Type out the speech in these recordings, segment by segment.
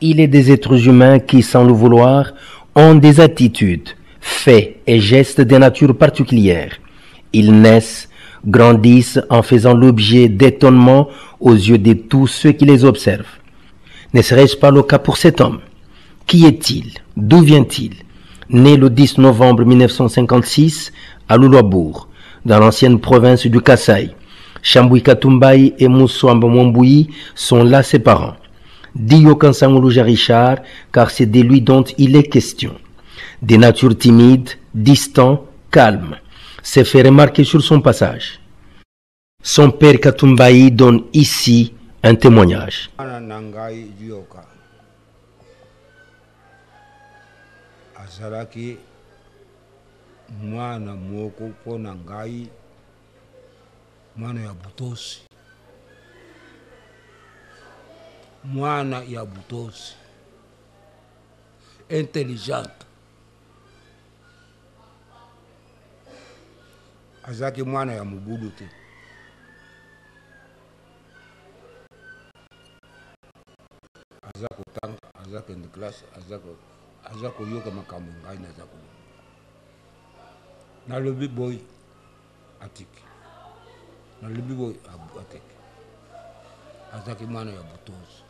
Il est des êtres humains qui, sans le vouloir, ont des attitudes, faits et gestes de nature particulière. Ils naissent, grandissent en faisant l'objet d'étonnement aux yeux de tous ceux qui les observent. Ne serait-ce pas le cas pour cet homme? Qui est-il? D'où vient-il? Né le 10 novembre 1956 à Luluabourg, dans l'ancienne province du Kasaï. Chambouy Katumbaï et Moussouamba Mwambouyi sont là ses parents. Dio Kansangulouja Richard, car c'est de lui dont il est question. Des natures timides, distant, calme, s'est fait remarquer sur son passage. Son père Katumbaï donne ici un témoignage. Azalaki mwana moko pona ngai mwana ya butosi mwana ya butosi intelligente azalaki mwana ya mobudu te aza kotanga aza kende classe aza koyoka makambo ngai naza kolonga nalobi boy atiki nalobi boy atiki azalaki mwana ya butosi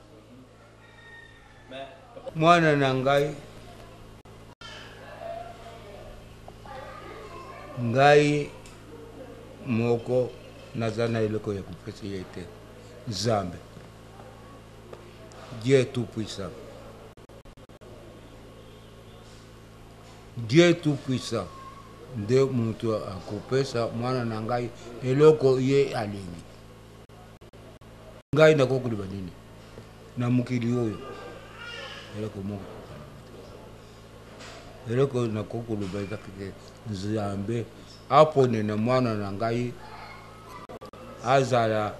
mwana na ngai moko naza na eloko ya kopesa ye te Nzambe Dieu tout puissant. Dieu tout puissant. Nde mutu akopesa mwana na ngai eloko ye alingi. Ngai nakokuluba nini? Na mukili oyo. Eloko moko. Eloko nakokuluba ezakike Nzambe apone na mwana na ngai azala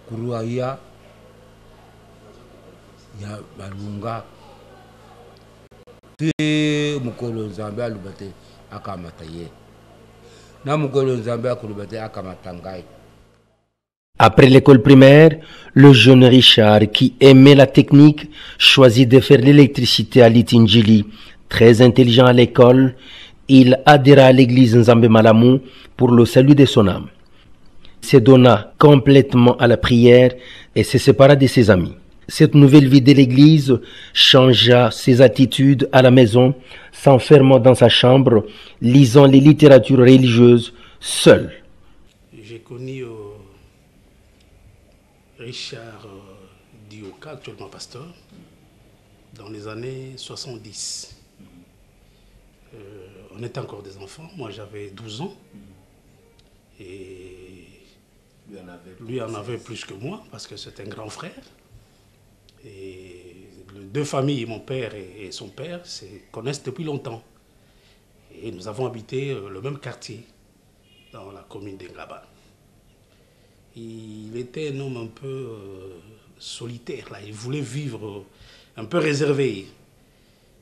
kuruaya ya balunga te mukolo Nzambe alubate akamata ye na mukolo Nzambe akulubate akamata ngai. Après l'école primaire, le jeune Richard, qui aimait la technique, choisit de faire l'électricité à Litinjili. Très intelligent à l'école, il adhéra à l'église Nzambe Malamu pour le salut de son âme. Il se donna complètement à la prière et se sépara de ses amis. Cette nouvelle vie de l'église changea ses attitudes à la maison, s'enfermant dans sa chambre, lisant les littératures religieuses seul. J'ai connu Richard Dioka, actuellement pasteur, dans les années 70. On était encore des enfants, moi j'avais 12 ans et lui en avait plus que moi parce que c'est un grand frère. Et les deux familles, mon père et son père, se connaissent depuis longtemps. Et nous avons habité le même quartier dans la commune d'Englaba. Il était un homme un peu solitaire, là. Il voulait vivre un peu réservé.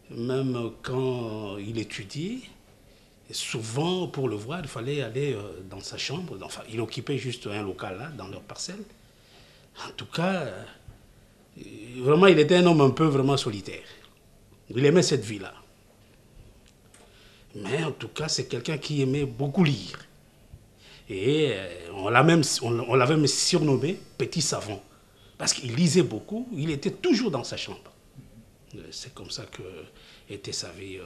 Même quand il étudiait, souvent pour le voir, il fallait aller dans sa chambre. Enfin, il occupait juste un local là, dans leur parcelle. En tout cas, vraiment, il était un homme un peu vraiment solitaire. Il aimait cette vie-là. Mais en tout cas, c'est quelqu'un qui aimait beaucoup lire. Et on l'avait même surnommé Petit Savant. Parce qu'il lisait beaucoup, il était toujours dans sa chambre. C'est comme ça que était sa vie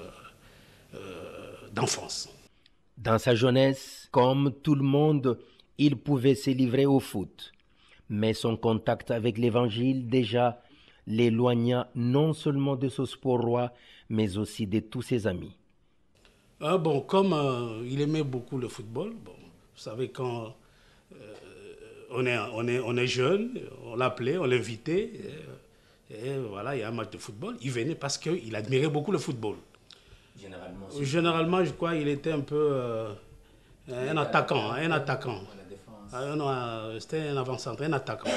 d'enfance. Dans sa jeunesse, comme tout le monde, il pouvait se livrer au foot. Mais son contact avec l'Évangile déjà l'éloigna non seulement de ce sport roi, mais aussi de tous ses amis. Bon, comme il aimait beaucoup le football, bon, vous savez, quand on est jeune, on l'appelait, on l'invitait, et voilà, il y a un match de football. Il venait parce qu'il admirait beaucoup le football. Généralement, je crois qu'il était un peu un attaquant. C'était un avant-centre, un attaquant.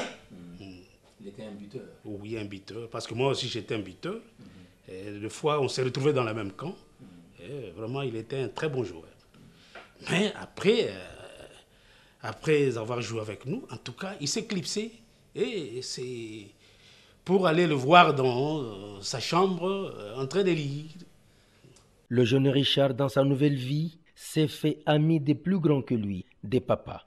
Il était un buteur. Oui, un buteur, parce que moi aussi j'étais un buteur. Et des fois, on s'est retrouvés dans le même camp. Et vraiment, il était un très bon joueur. Mais après avoir joué avec nous, en tout cas, il s'est clipsé. Et pour aller le voir dans sa chambre en train de lire. Le jeune Richard, dans sa nouvelle vie, s'est fait ami des plus grands que lui, des papas.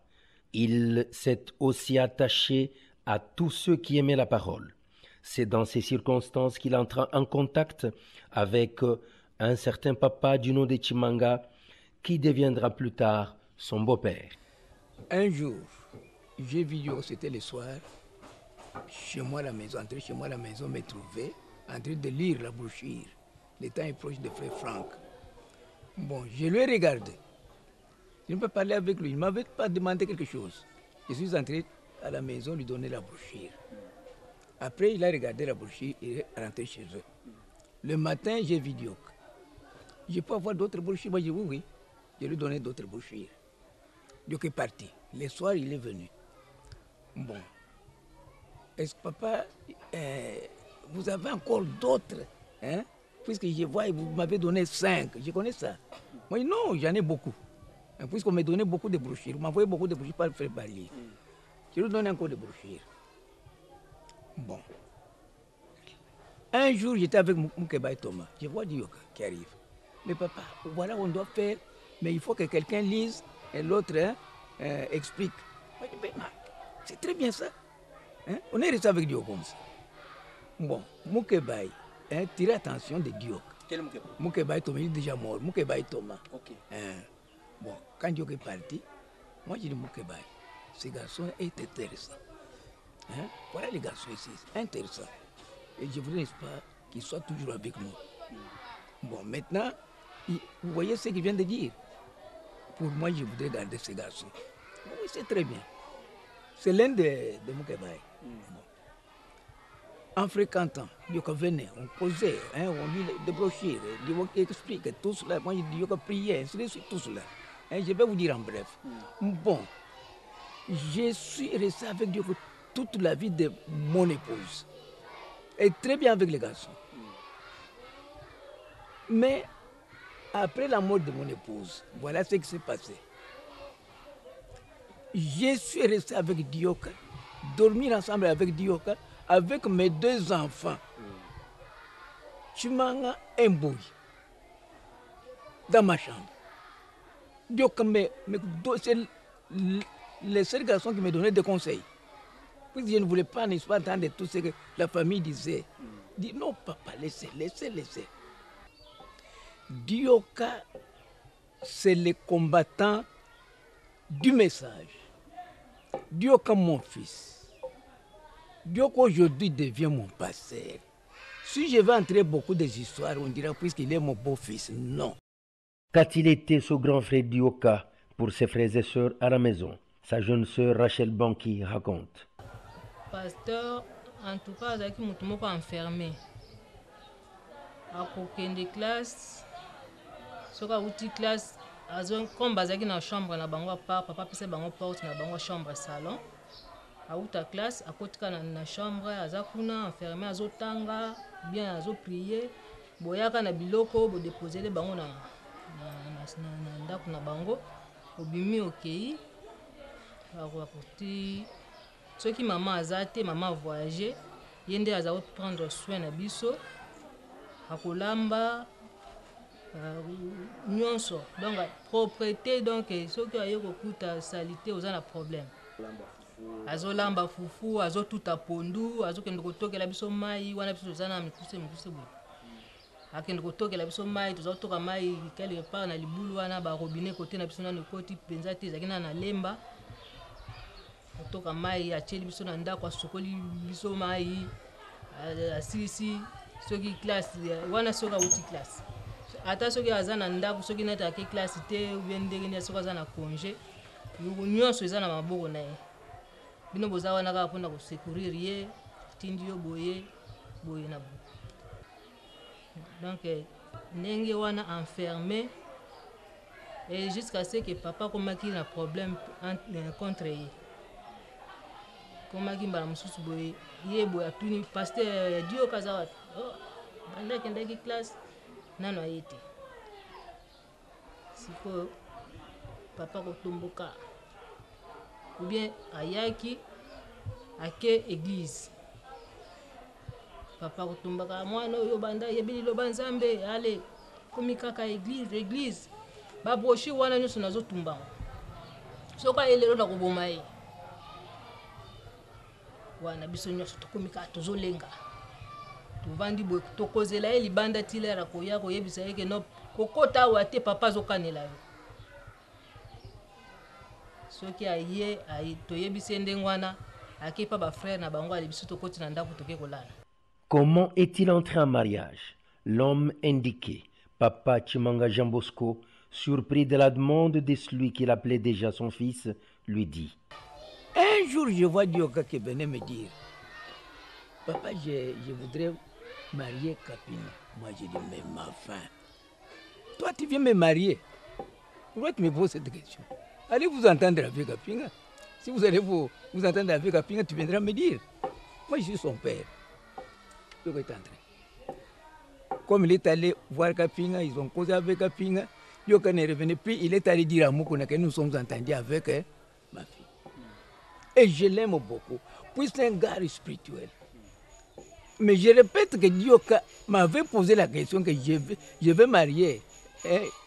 Il s'est aussi attaché à tous ceux qui aimaient la parole. C'est dans ces circonstances qu'il entra en contact avec un certain papa du nom de Chimanga, qui deviendra plus tard son beau-père. Un jour, j'ai vu, c'était le soir, chez moi à la maison, entrer chez moi à la maison, me trouver en train de lire la brochure. Le temps est proche de frère Franck. Bon, je lui ai regardé. Je ne peux pas parler avec lui. Il ne m'avait pas demandé quelque chose. Je suis entré à la maison lui donner la brochure. Après, il a regardé la brochure et est rentré chez eux. Le matin, j'ai vu Diok. Je peux avoir d'autres brochures? Moi, j'ai dit oui, oui. Je lui ai donné d'autres brochures. Diok est parti. Le soir, il est venu. Bon. Est-ce que papa, vous avez encore d'autres, hein? Puisque je vois, vous m'avez donné 5. Je connais ça. Moi, non, j'en ai beaucoup. Puisqu'on m'a donné beaucoup de brochures, on m'a envoyé beaucoup de brochures par le frère Barrier. Je lui donne encore des brochures. Bon. Un jour, j'étais avec Moukeba et Thomas. Je vois Dioka qui arrive. Mais papa, voilà, on doit faire, mais il faut que quelqu'un lise et l'autre explique. Moi, je dis, c'est très bien ça. Hein? On est resté avec Diok comme ça. Bon, Moukeba, tirez attention de Diok. Quel Moukeba? Moukeba et Thomas, il est déjà mort. Moukeba et Thomas. Ok. Bon, quand Diok est parti, moi j'ai dit Moukeba, ce garçon est intéressant. Hein? Voilà les garçons ici, intéressant. Et je voudrais, n'est-ce pas, qu'il soit toujours avec nous. Bon, maintenant, vous voyez ce qu'il vient de dire. Pour moi, je voudrais garder ces garçons. Oui, c'est très bien. C'est l'un de Moukeba. Bon. En fréquentant, Diok venait, on causait, hein, on lit des brochures, Diok explique tout cela. Moi, Diok priait, ainsi de suite, tout cela. Hein, je vais vous dire en bref. Bon, je suis resté avec Diok toute la vie de mon épouse. Et très bien avec les garçons. Mais après la mort de mon épouse, voilà ce qui s'est passé. Je suis resté avec Dioka, dormir ensemble avec Dioka, avec mes 2 enfants, Chimanga et Mbouy, dans ma chambre. Dioka, c'est les seuls garçons qui me donnaient des conseils. Puis je ne voulais pas, n'est-ce pas, entendre tout ce que la famille disait. Dit non, papa, laissez. Dioka, c'est le combattant du message. Dioka, mon fils. Dioka, aujourd'hui, devient mon pasteur. Si je vais entrer beaucoup des histoires, on dira puisqu'il est mon beau-fils. Non. Qu'a-t-il été ce grand frère Dioka pour ses frères et sœurs à la maison? Sa jeune sœur Rachel Banki raconte. Pasteur, en tout cas, azalaki mutu moko enfermé. Akokende classe, soki awuti classe, comme bazalaki na chambre na bango part, papa apesa bango porte na bango chambre salon. Awuta classe, akotika na chambre, aza kuna enfermé, azotanga, bien azoprier, boyaka na biloko, bodepozele bango na ndako na bango, obimi okei, akoti. Ceux qui maman azate, maman voyagé, yende aza prendre soin na biso, akolamba, nyonso, donc propreté, donc ceux qui ayo kokuta salité oza na problème. Azolamba fufu, azotuta pondu, azokende kotokela biso mai, wana biso oza na mikuse boye. Akende kotokela biso mai, tozotoka mai quelque part na libulu wana ba robinet côté na biso na koti penza te ezaki na lemba. Toka mai acheli biso na ndako asokoli biso mai asisi soki classe wana soka uti classe ata soki aza na ndako soki neta ke classe te ou bien ndenge ni soki aza na congé nyonso eza na maboko na ye bino boza wana kaka mpona kosécurir ye tindi yo boye na bo donc ndenge wana enfermé et jusqu'à ce que papa komaki na problème contre ye. Komaki mbala mususu boye ye boye atuni pasteur Dioka aza bandaki classe nano ayete siko papa kotomboka ou bien ayaki ake église papa kotumbaka mwana oyo banda yebi liloba nzambe ale komi kaka église babroshi wana nyonso nazotumbango soki ayelelo na koboma ye wana biso nyonso tokomi kaka tozolenga tovandi boye tokozela ye libanda tilera koya koyebisa ye ke no kokota awa te papa azokanela yo soki aye toyebisi ye ndenge wana ake pa bafrère na bango ale biso tokoti na ndako toke kolala. Comment est-il entré en mariage? L'homme indiqué, Papa Chimanga Jean Bosco, surpris de la demande de celui qu'il appelait déjà son fils, lui dit: Un jour, je vois Dioka qui venait me dire: Papa, je voudrais marier Kapina. Moi, j'ai dit: mais ma femme, toi, tu viens me marier. Pourquoi tu me poses cette question? Allez vous entendre avec Kapinga. Si vous allez vous entendre avec Kapinga, tu viendras me dire. Moi, je suis son père. Dioka est entré. Comme il est allé voir Kapinga, ils ont causé avec Kapinga. Dioka n'est revenu plus. Il est allé dire à Moukouna que nous sommes entendus avec ma fille. Et je l'aime beaucoup. Puis c'est un gars spirituel. Mais je répète que Dioka m'avait posé la question que je vais marier.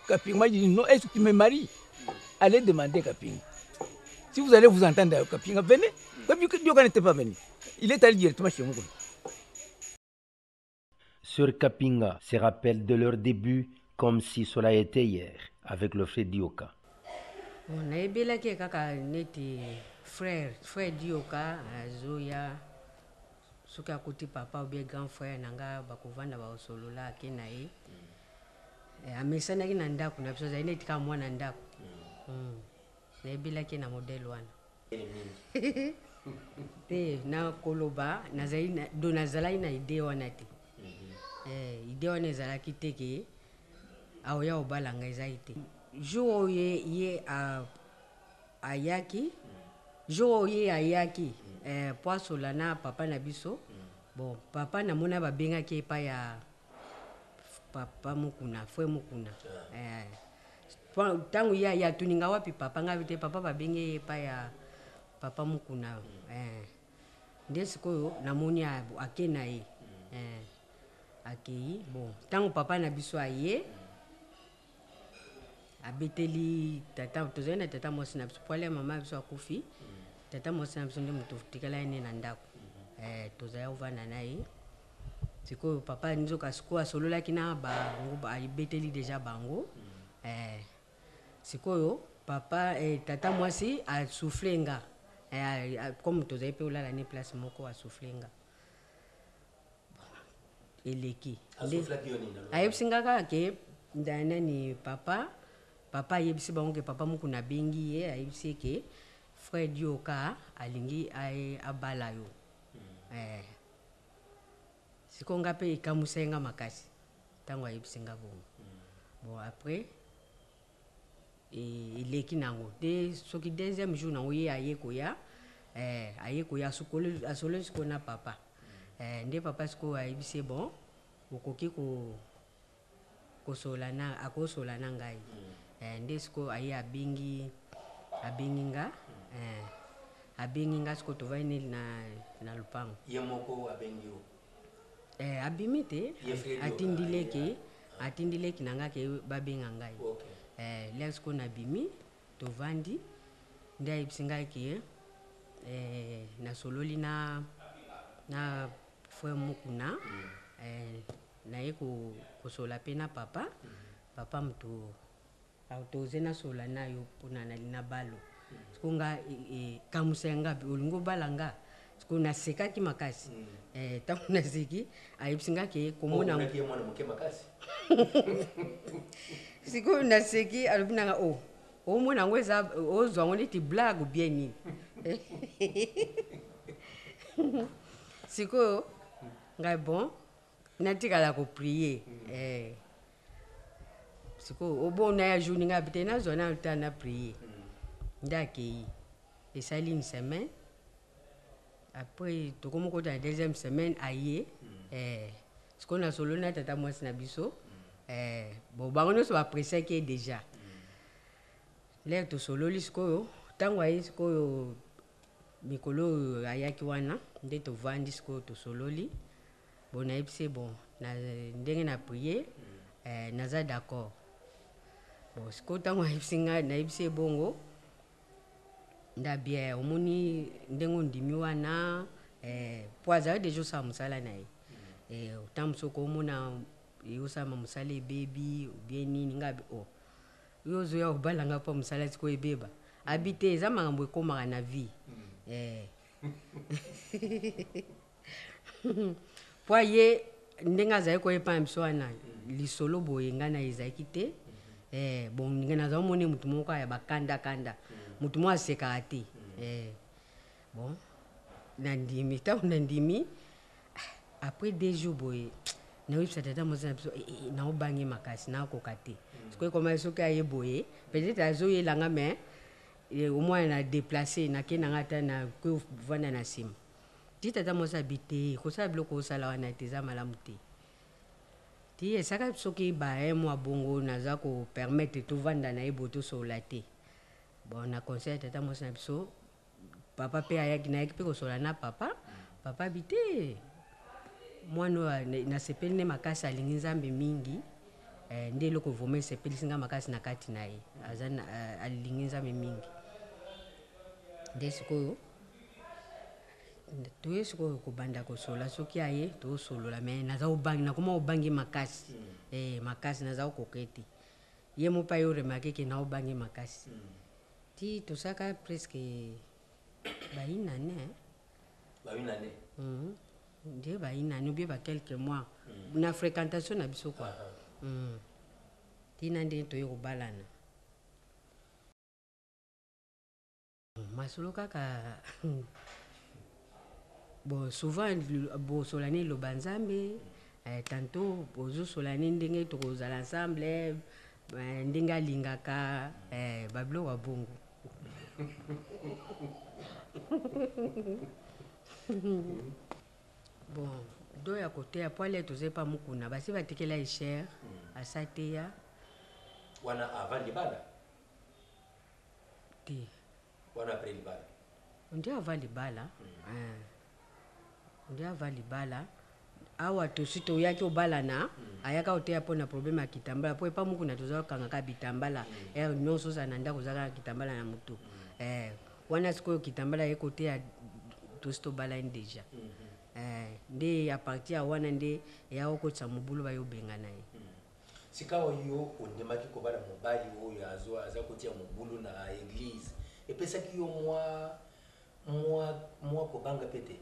Kapinga m'a dit: non, est-ce que tu me maries? Allez demander Kapinga. Si vous allez vous entendre avec Kapinga, venez. Dioka n'était pas venu. Il est allé directement chez Moukouna. Sœur Kapinga se rappelle de leur début comme si cela était hier avec le frère Dioka. On a ebelaki kaka neti frère Dioka azoya soki akuti papa ou bien grand frère nanga bakovanda baosolola ake na ye amesanaki na ndako na biso azali neti kaka mwana ndako nayebelaki na modele wana te na koloba nazalaki na ide wana te ide wana ezalaki te ke aoya obalanga ezali te jour oyo ye ayaki jour oyo ye ayaki po asola na papa na biso bon papa namona babengaki epai ya papa Mukuna frère Mukuna ntango ye aya tuninga wapi papa ngabi te papa babengi ye epai ya papa Mukuna nde sikoyo namoni ake na ye akei bon ntango papa na biso aye abeteli tata tozali na tata mwasi na biso po ale mama biso akufi tata mwasi na biso nde moto tikala ye na ndako tozali kovanda na ye sikoyo papa nzoka sikoyo asololaki na bango abeteli deja bango sikoyo papa tata mwasi asouffle nga comme tozali mpe olala ne place moko asouffle nga eleki ayebisi nga kaka ke nani papa ayebisi bango ke papa Mukuna abengi ye ayebisi ke frère Dioka alingi abala yo sikoyo nga mpe ekamusa nga makasi ntango ayebisi nga bongo bon après eleki nango te soki deuxième jour nango ye aye koya asolo sikoyo na papa nde papa sikoyo ayebisi bon okoki akosola na ngai nde sikoyo aye abengi nga sikoyo tovai neli na lupango ye moko abengi yo abimi te atindileki na nga ke babenga ngai lelo sikoyo nabimi tovandi nde ayebisi ngai ke nasololi na frère Mukuna naye kosola mpe na papa moto toze nasola na yo mpona nali na balo sikoyo nga kamusa nga olingi obala nga sikoyo nasekaki makasi ntango naseki ayebisi nga ke komona sikoyo naseki alobi nanga omona yango ozwa yango neti blague bien nini sikoyo ngai bon natikala koprie sikoyo obona ya jour ninga bite nazwa na ta na prier nde akei esali une semaine après tokomi kota na deuxième semaine aye sikoyo nasolo na tata mwasi na biso bon bango nyonso bapresaki ye déjà lelo tosololi sikoyo ntango aye sikoyo mikolo oyo ayaki wana nde tovandi sikoyo tosololi bon nayebi se bon ndenge na prier naza d'accord bon sikoyo ntango nayebi se bongo nda bien omoni ndenge ondimi wana po azali deja osala mosala na ye ntango mosusu okomona osala mosala ebebi obie nini nga yo ozoya obalanga mpo mosala sikoyo ebeba abi te eza makambo ekomaka na vie po ye ndenge azali koyepa na biso wana lisolo boye nga na ezalaki te bon ndenge naza omoni motu moko ya bakandakanda motu moko asekaka te bon nandimi ntango nandimi après 2 jours boye naoyebisa tata mosi na biso naobangi makasi nakoka te sikoyo ekoma soki aye boye peut-être azoyelanga mais omwana na déplace nakendanga ata na kovanda na nsima ti tata mosi abi te kosala biloko osala wana te eza malamu te ti esaka soki baye mwa bongo naza kopermettre tovanda na ye boye tosolola te bon na conseil tata mosi na biso papa mpe nayaki mpe kosola na papa abi te mwana oyo nasepeli nde makasi alingi nzambe mingi nde eloko vraimen esepelisi nga makasi na kati na ye alingi nzambe mingi nde sikoyo toye sikoyo kobanda kosolola soki aye tosolola me naza obangi nakoma obangi makasi makasi naza okoke te ye mo mpa ye oremake ke na obangi makasi ti tosaka presque bainane nde bainane obie ba quelques mois na fréquentation na biso kwa tina nde toye kobalana masolo kaka bon souvent bosolani eloba nzambe tantôt bozosolani ndenge tokozala ensemble ndenge alingaka babiloko ya bongo bon do ya koteya po ale toze pa mokuna basi batikela echere asa teya wana avant libala te wana après libala ndi avant libala ndi avant libala awa tosi toyaki obalana ayaka oteya mpona problème ya kitambala po epa mokuna toza kokangaka bitambala nyonso oza na ndako ozaka kitambala na motu wana sikoyo kitambala ye koteya tosi tobalani deja nde a partir ya wana nde eya okotisa mobulu bayobenga na ye sika oyo ondemaki kobala mobali oyo aza kotia mobulu na église epesaki yo mwa kobanga pe te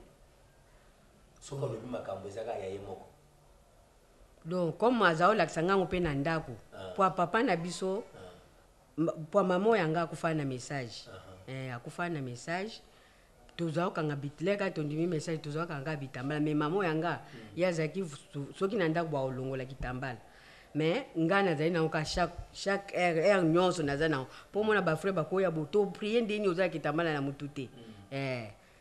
soki alobi makambo ezaka ya ye moko donc comme aza olakisa ngango mpe na ndako po papa na biso po mama oyo anga akufana na message akufana na message tozwa okanga bitleka tondimi message tozwa okanga bitambala mais mama oyo anga ye azalaki soki na ndako baolongola kitambala mais nga nazali nango ka chaque heure nyonso naza nango mpo mona bafrère bakoya boto prie ndeni ozala kitambala na motu te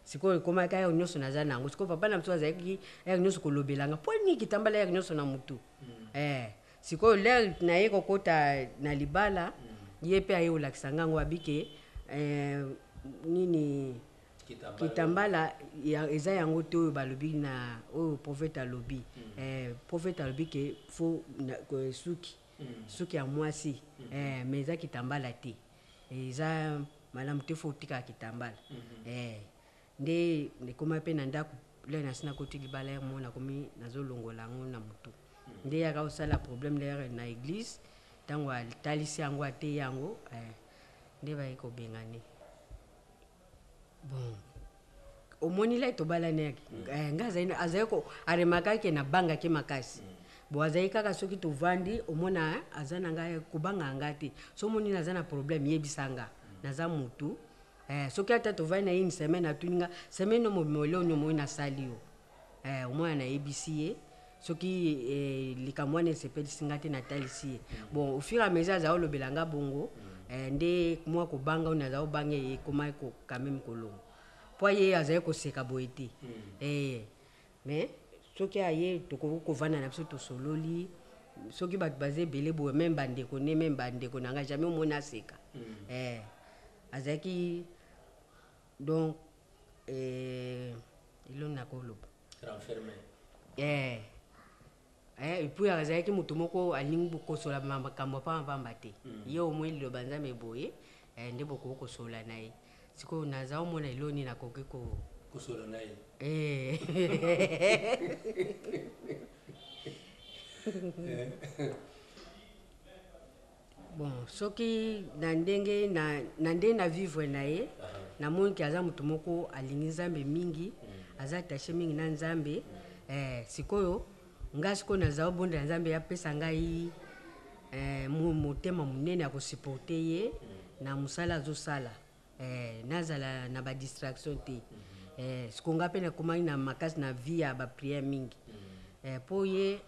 sikoyo ekomaka heure nyonso naza nango sikoyo papa na biso azalaki heure nyonso kolobelanga mpo nini kitambala heure nyonso na motu sikoyo lere na ye kokota na libala ye mpe aye olakisa ngango abike nini kitambala eza yango te oyo balobi na oyo prophète alobi prophète alobi ke fo suki ya mwasi mais eza kitambala te eza malamu te fo otika kitambala nde ekoma mpe na ndako lere nasi nakoti libala ere mo nakomi nazolongola yango na motu nde yaka osala problème lere na église ntango atalisi yango ate yango nde baye kobengane bon omoni lai tobalani yaki nga azali aremakaki na bangaki makasi bo azali kaka soki tovandi omona aza na ngai kobanga nga te so omoni naza na problème yebisa nga naza motu soki ata tovandi na ye une semaine atuni nga semaine omomole oni omoi nasali yo omona nayebisi ye soki likambo wana esepelisi nga te natalisi ye bon au fur et à mesure azali olobela nga bongo nde mwa kobanga oni azali obanga ye ekoma quand même kolongo po ye azali koseka boye te mais soki aye tokoki kovanda na biso tosololi soki bato baza ebele boye meme bandeko ne meme bandeko na ngai jamais omoni aseka azalaki donc eloni nakoloba epuis azalaki moto moko alingi bokosola makambo pamba te ye omoi liloba nzambe eboye nde bokoki kosola na ye sikoyo naza omona eloni nakoki kosola na ye bon soki na ndenge na vivre na ye namoniki aza moto moko alingi nzambe mingi aza attaché mingi na nzambe sikoyo nga sikoyo naza obondela nzambe apesa ngai motema monene ya kosupporte ye na mosala azosala nazala na badistraction te sikoyo nga mpe nakomaki na makasi na vie ya bapriere mingi mpo ye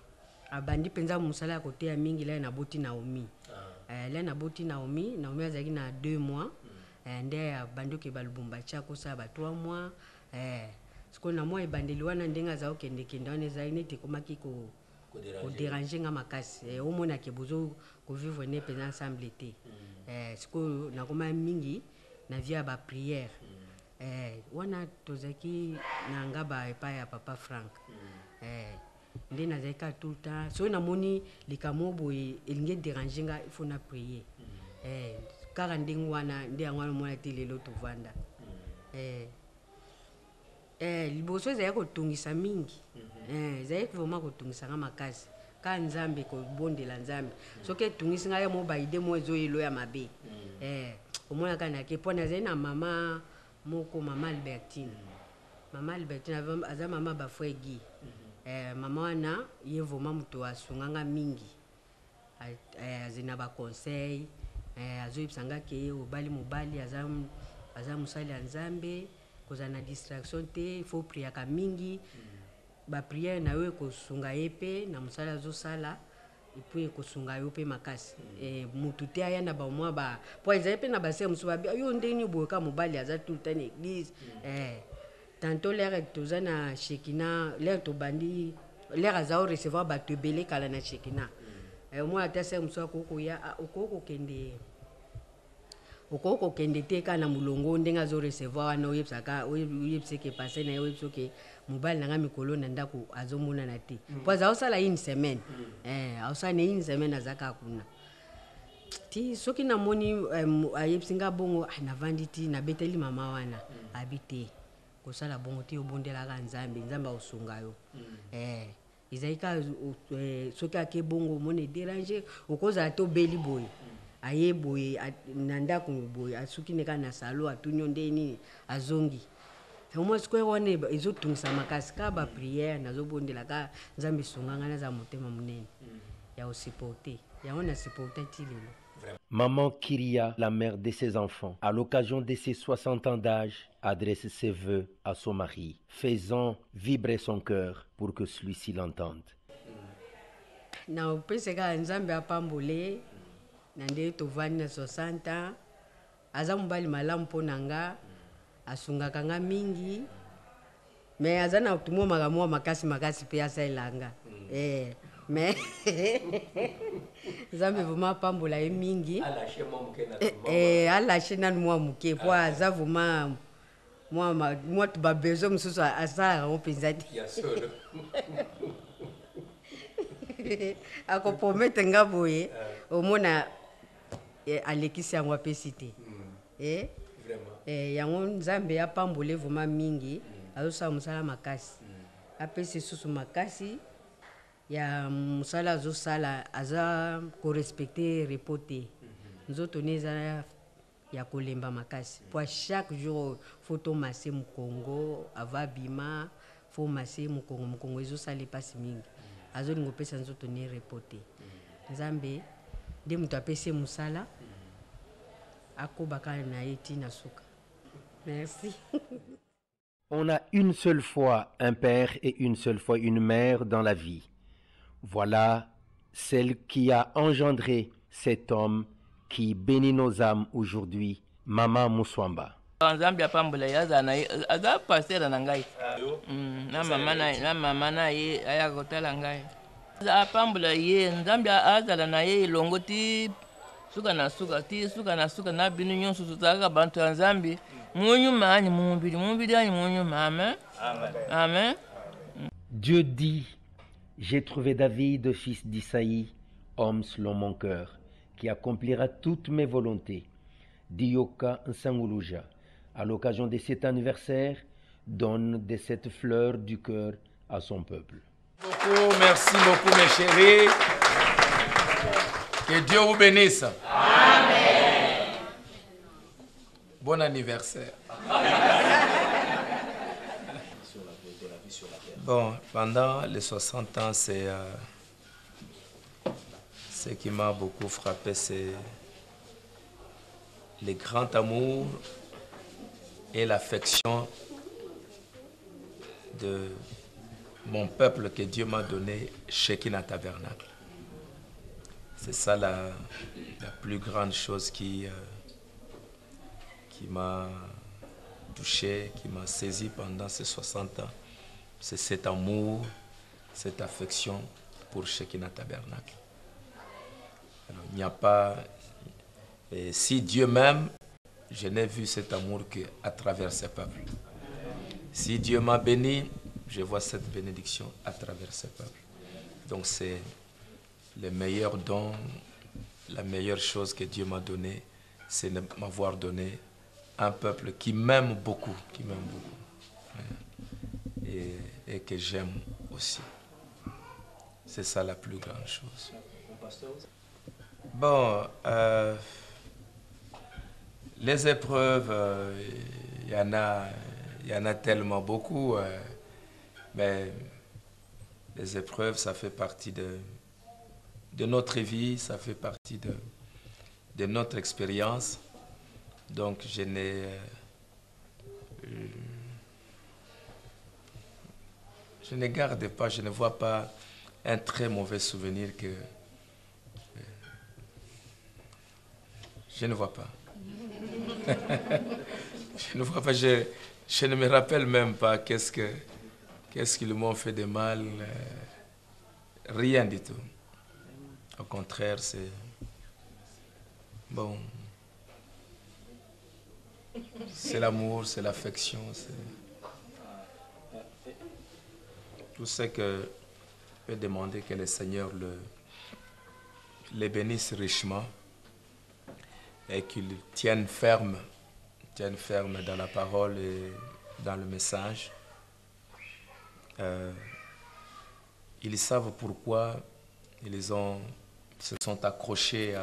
abandi mpenza mosala ya koteya mingi lai naboti Naomi lai naboti Naomi azalaki na 2 mois nde abandi okeba Lubumbashi akosala ba 3 mois sikoyo na mwa ebandeli wana ndenge aza okendekende wana ezali neti ekomaki koderange nga makasi omonake bozo kovivre ne mpenza ensemble te sikoyo nakoma mingi na vie ya bapriere wana tozalaki na ngaba epai ya papa Frank nde nazalaki ka tout le temps soki namoni likambo boye elingi dérange nga il faut na prier kaka ndenge wana nde yango wana omona te lelo tovanda liboso ezalaki kotungisa mingi ezalaki vraiment kotungisa nga makasi ka nzambe kobondela nzambe soki etungisi ngai mo baide mo ezoyelo ya mabe omonaka nake mpo nazali na mama moko mama Albertine aza mama bafrère Guy mama wana ye vraiment moto asunganga mingi azina baconseil azoyebisanga ke obali mobali aza mosali ya nzambe kozala na distraction te faut priaka mingi bapriere na yo ekosunga ye mpe na mosala azosala epuis ekosunga yo mpe makasi motu te aya na bamwa mpo ezali mpe na basere mosusu babi yo ndenge boyoka mobali aza tout le temps na église tantôt lere toza na Shekina lere tobandi lere aza orecevoir bato ebele kala na Shekina omona ata sere mosusu akokoya okoki kokende te ka na molongo ndenge azorecevoir wana oyebiseke pase na ye oyebisoke mobali nanga mikolo na ndako azomonana te mpo aza osala une semaine aosala na une semaine azaka kuna ti soki namoni ayebisi nga bongo navandi ti nabeteli mama wana abi te kosala bongo te obondelaka nzambe aosunga yo ezali ka soki ake bongo omona ederange okozala te obeli boye aye boye na ndako boye asuki neka na salo atunyo nde nini azongi omoi sikoyo wana ezotungisa makasi ka bapriere nazobondela ka nzambe esunganga naza motema monene ya osupporte yango na supporte ti lelo. Maman Kyria, la mère de ses enfants, à l'occasion de ses 60 ans d'âge, adresse ses vœux à son mari, faisant vibrer son cœur pour que celui-ci l'entende. Na opeseka nzambe apambole na nde tovandi na 60 ans aza mobali malamu mpo na nga asungaka nga mingi me aza na tumo makamwa makasi mpe asalelanga mais nzambe vraiment apambola ye mingi alashe nanu mwa moke mpo aza vraiment mwa babesoin mosusu asalaka ngo mpenza te akopromete nga boye omona alekisi yango apesi te yango nzambe apambole vraiment mingi azosala mosala makasi apesi susu makasi ya mosala azosala aza korespecte repos te nzoto ne eza ya kolemba makasi po chaque jour faut tomase mokongo ava bima faut mase mokongo ezosala epasi mingi azolinga opesa nzoto ne repos te nzambe nde moto apesi mosala akobaka na ye ntina suka. Merci. On a une seule fois un père et une seule fois une mère dans la vie. Voilà celle qui a engendré cet homme qui bénit nos âmes aujourd'hui, Maman Muswamba. Nzambe apambola yaza na aza pasteur na ngai. Na mama na ye aya kotala ngai. Apambola ye nzambe azala na ye longo ti suka na suka na binu nyonso tutaka bantu ya nzambe. Amen. Amen. Dieu dit J'ai trouvé David, fils d'Isaïe, homme selon mon cœur, qui accomplira toutes mes volontés. Dioka Nsanguluja, à l'occasion de cet anniversaire, donne de cette fleur du cœur à son peuple. Merci beaucoup mes chéris. Que Dieu vous bénisse. Amen. Bon anniversaire. Bon, pendant les 60 ans, c'est ce qui m'a beaucoup frappé, c'est le grand amour et l'affection de mon peuple que Dieu m'a donné, Shekinah Tabernacle. C'est ça la plus grande chose qui m'a touché, qui m'a saisi pendant ces 60 ans. C'est cet amour, cette affection pour Shekinah Tabernacle. Alors, il n'y a pas... Et si Dieu m'aime, je n'ai vu cet amour qu'à travers ce peuple. Si Dieu m'a béni, je vois cette bénédiction à travers ce peuple. Donc c'est le meilleur don, la meilleure chose que Dieu m'a donnée, c'est de m'avoir donné un peuple qui m'aime beaucoup, et que j'aime aussi. C'est ça la plus grande chose. Bon, les épreuves, il y en a tellement beaucoup, mais les épreuves, ça fait partie de notre vie, ça fait partie de notre expérience. Donc je ne garde pas, je ne vois pas un très mauvais souvenir que je ne vois pas. Je ne vois pas, je ne me rappelle même pas qu'est-ce qu'ils m'ont fait de mal. Rien du tout. Au contraire, c'est bon. C'est l'amour, c'est l'affection, c'est tout ce que je peux demander que le Seigneur les bénisse richement et qu'il tienne ferme dans la parole et dans le message. Ils savent pourquoi ils se sont accrochés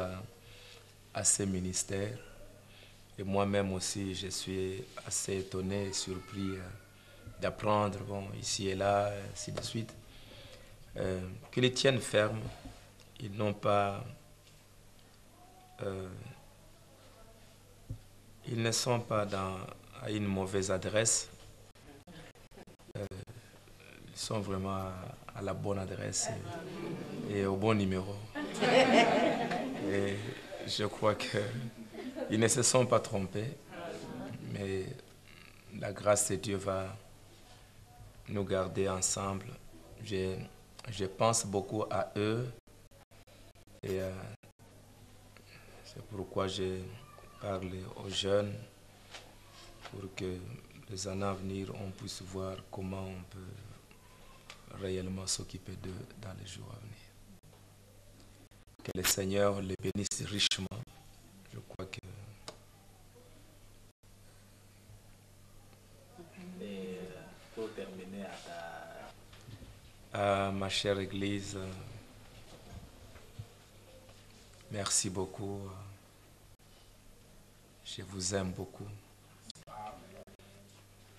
à ces ministères. Et moi-même aussi, je suis assez étonné et surpris d'apprendre, bon, ici et là, ainsi de suite, qu'ils tiennent ferme. Ils n'ont pas... ils ne sont pas à une mauvaise adresse. Ils sont vraiment à la bonne adresse et au bon numéro. Et je crois qu'ils ne se sont pas trompés, mais la grâce de Dieu va nous garder ensemble. Je pense beaucoup à eux et c'est pourquoi je parle aux jeunes pour que les années à venir, on puisse voir comment on peut réellement s'occuper d'eux dans les jours à venir. Que le Seigneur les bénisse richement. Je crois que... Et pour terminer ma chère Église, merci beaucoup. Je vous aime beaucoup.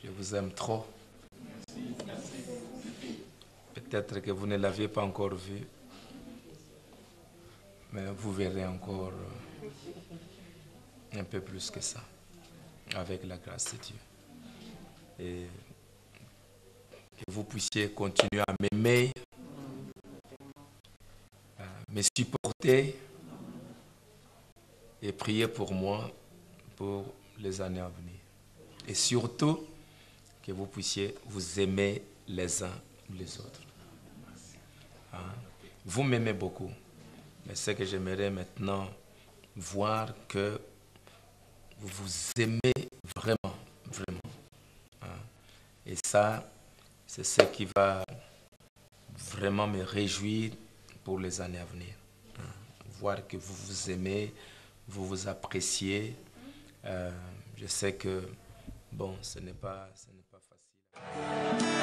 Je vous aime trop. Peut-être que vous ne l'aviez pas encore vu, mais vous verrez encore un peu plus que ça, avec la grâce de Dieu. Et que vous puissiez continuer à m'aimer, à me supporter et prier pour moi pour les années à venir. Et surtout, que vous puissiez vous aimer les uns les autres. Hein? Vous m'aimez beaucoup, mais ce que j'aimerais maintenant voir que vous vous aimez vraiment, vraiment. Hein? Et ça, c'est ce qui va vraiment me réjouir pour les années à venir. Voir que vous vous aimez, vous vous appréciez. Je sais que, bon, ce n'est pas facile.